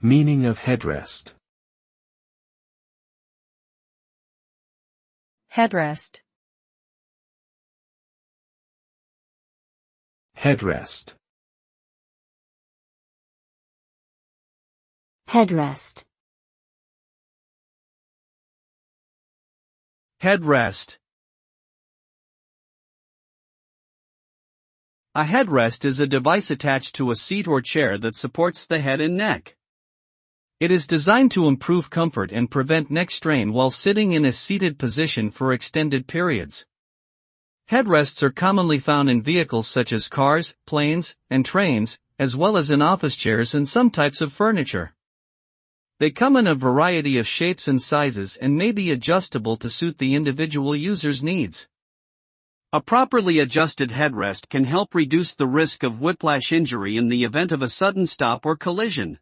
Meaning of headrest. Headrest. Headrest. Headrest. Headrest. A headrest is a device attached to a seat or chair that supports the head and neck. It is designed to improve comfort and prevent neck strain while sitting in a seated position for extended periods. Headrests are commonly found in vehicles such as cars, planes, and trains, as well as in office chairs and some types of furniture. They come in a variety of shapes and sizes and may be adjustable to suit the individual user's needs. A properly adjusted headrest can help reduce the risk of whiplash injury in the event of a sudden stop or collision.